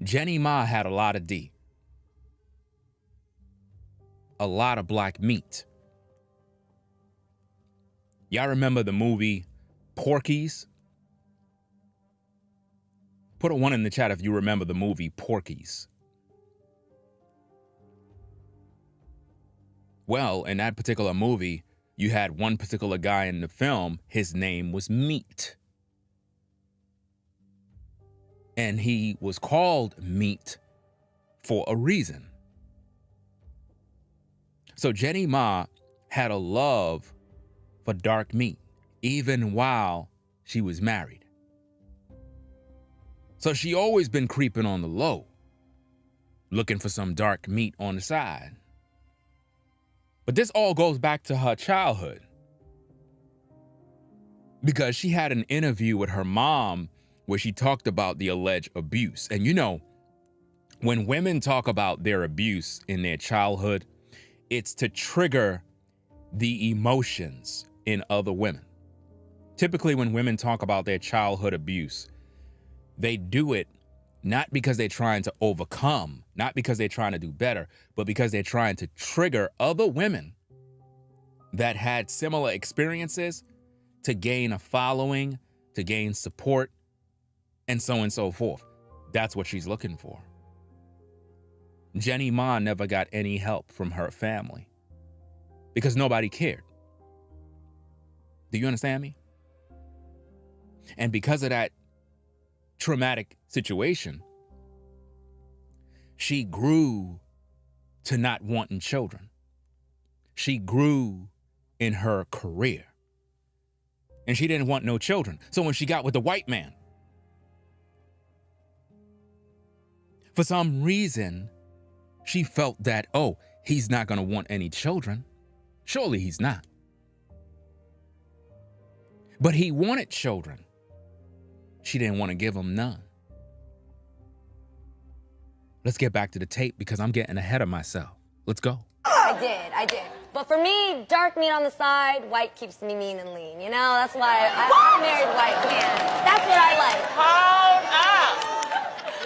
Jeannie Mai had a lot of D. A lot of black meat. Y'all remember the movie Porky's? Put a 1 in the chat if you remember the movie Porky's. Well, in that particular movie, you had one particular guy in the film, his name was Meat. And he was called Meat for a reason. So Jeannie Mai had a love for dark meat, even while she was married. So she always been creeping on the low, looking for some dark meat on the side. But this all goes back to her childhood, because she had an interview with her mom where she talked about the alleged abuse. And you know, when women talk about their abuse in their childhood, it's to trigger the emotions in other women. Typically, when women talk about their childhood abuse, they do it not because they're trying to overcome, not because they're trying to do better, but because they're trying to trigger other women that had similar experiences to gain a following, to gain support, and so on and so forth. That's what she's looking for. Jeannie Mai never got any help from her family because nobody cared. Do you understand me? And because of that traumatic situation, she grew to not wanting children. She grew in her career. And she didn't want no children. So when she got with the white man, for some reason, she felt that, oh, he's not going to want any children. Surely he's not. But he wanted children. She didn't want to give him none. Let's get back to the tape because I'm getting ahead of myself. Let's go. I did. But for me, dark meat on the side, white keeps me mean and lean. You know, that's why I married a white man. That's what I like. Hold up.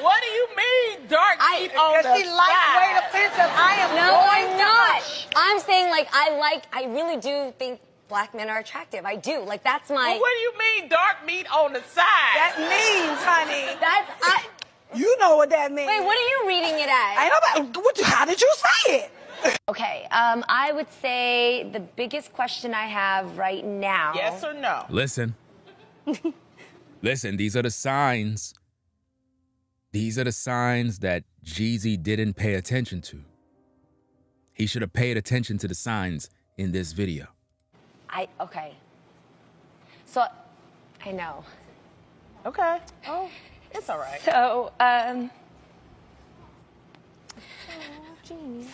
What do you mean, dark meat on the side? Because she lightweight offensive. I am No, going I'm to not. hush. I'm saying, like, I really do think black men are attractive. I do. Like, that's my... Well, what do you mean, dark meat on the side? That means, honey. That's... You know what that means. Wait, what are you reading it as? Ain't nobody. How did you say it? Okay, I would say the biggest question I have right now... Yes or no? Listen. Listen, these are the signs. These are the signs that Jeezy didn't pay attention to. He should have paid attention to the signs in this video. Okay. So, I know. Okay. Oh, it's all right.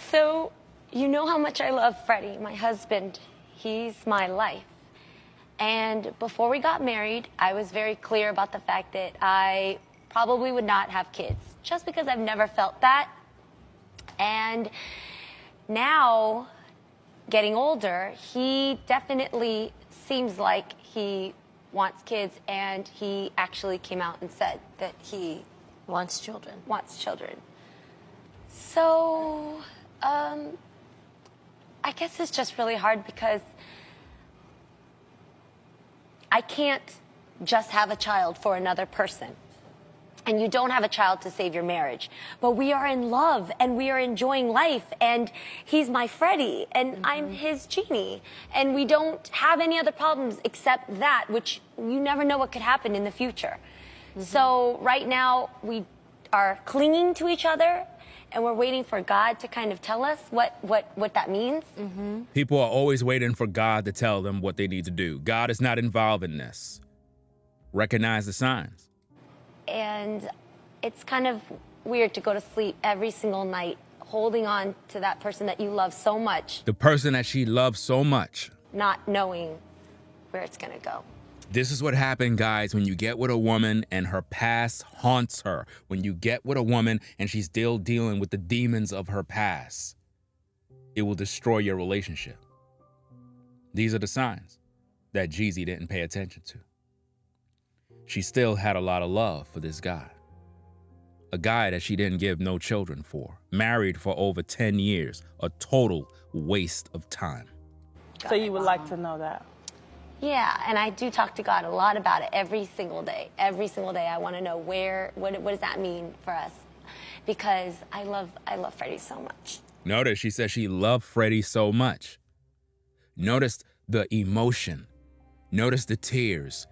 So, you know how much I love Freddy, my husband. He's my life. And before we got married, I was very clear about the fact that I probably would not have kids, just because I've never felt that. And now, getting older, he definitely seems like he wants kids, and he actually came out and said that he Wants children. wants children. So, I guess it's just really hard because I can't just have a child for another person. And you don't have a child to save your marriage. But we are in love and we are enjoying life, and he's my Freddy and I'm his Jeannie. And we don't have any other problems except that, which you never know what could happen in the future. So right now we are clinging to each other, and we're waiting for God to kind of tell us what that means. People are always waiting for God to tell them what they need to do. God is not involved in this. Recognize the signs. And it's kind of weird to go to sleep every single night holding on to that person that you love so much, The person that she loves so much. not knowing where it's gonna go. This is what happened, guys, when you get with a woman and her past haunts her. When you get with a woman and she's still dealing with the demons of her past, it will destroy your relationship. These are the signs that Jeezy didn't pay attention to. She still had a lot of love for this guy. a guy that she didn't give no children for, married for over 10 years, a total waste of time. So you would like to know that? Yeah, and I do talk to God a lot about it every single day. Every single day I want to know what does that mean for us? Because I love Freddie so much. Notice she said she loved Freddie so much. Notice the emotion. Notice the tears.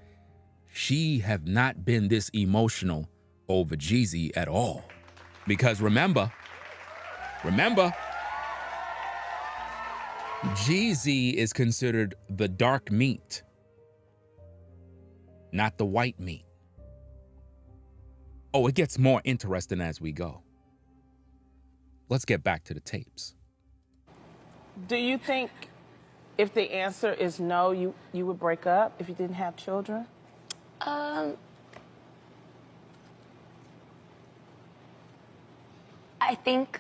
She have not been this emotional over Jeezy at all. Because remember, Jeezy is considered the dark meat, not the white meat. Oh, it gets more interesting as we go. Let's get back to the tapes. Do you think if the answer is no, you would break up if you didn't have children? I think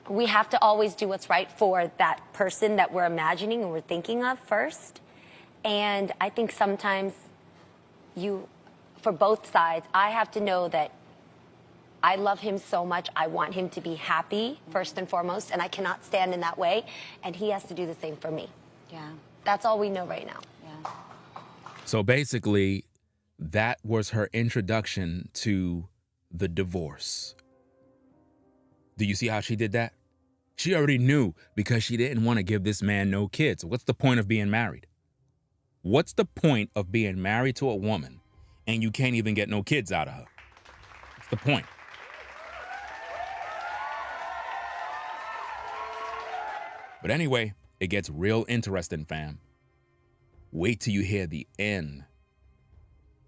we have to always do what's right for that person that we're imagining and we're thinking of first. And I think sometimes for both sides, I have to know that I love him so much. I want him to be happy first and foremost, and I cannot stand in that way. And he has to do the same for me. Yeah. That's all we know right now. Yeah. So basically, that was her introduction to the divorce. Do you see how she did that? She already knew because she didn't want to give this man no kids. What's the point of being married? What's the point of being married to a woman and you can't even get no kids out of her? What's the point? But anyway, it gets real interesting, fam. Wait till you hear the end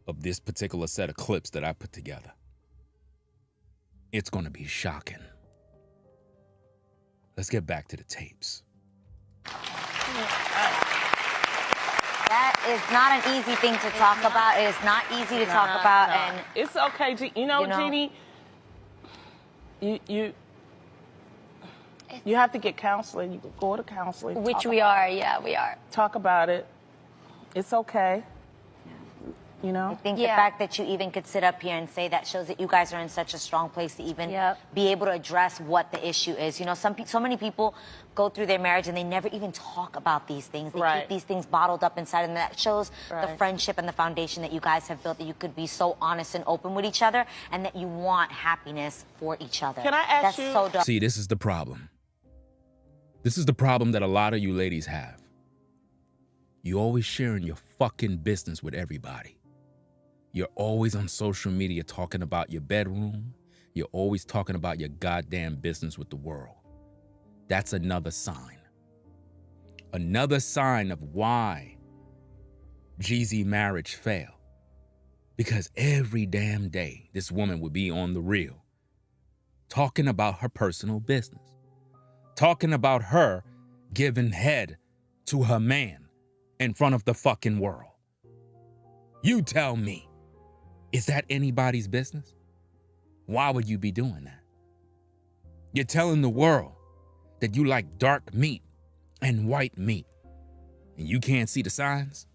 of this particular set of clips that I put together. It's going to be shocking. Let's get back to the tapes. That is not an easy thing to talk about. It is not easy to talk about. And it's okay. You know, Jeannie, you have to get counseling. You go to counseling. Which we are, yeah, we are. Talk about it. It's okay. You know? I think the fact that you even could sit up here and say that shows that you guys are in such a strong place to even be able to address what the issue is. You know, so many people go through their marriage and they never even talk about these things. They keep these things bottled up inside, and that shows the friendship and the foundation that you guys have built, that you could be so honest and open with each other and that you want happiness for each other. Can I ask That's so dope. See, this is the problem. This is the problem that a lot of you ladies have. You always sharing your fucking business with everybody. You're always on social media talking about your bedroom. You're always talking about your goddamn business with the world. That's another sign. Another sign of why Jeezy marriage failed. Because every damn day, this woman would be on the reel, talking about her personal business, talking about her giving head to her man in front of the fucking world. You tell me. Is that anybody's business? Why would you be doing that? You're telling the world that you like dark meat and white meat, and you can't see the signs?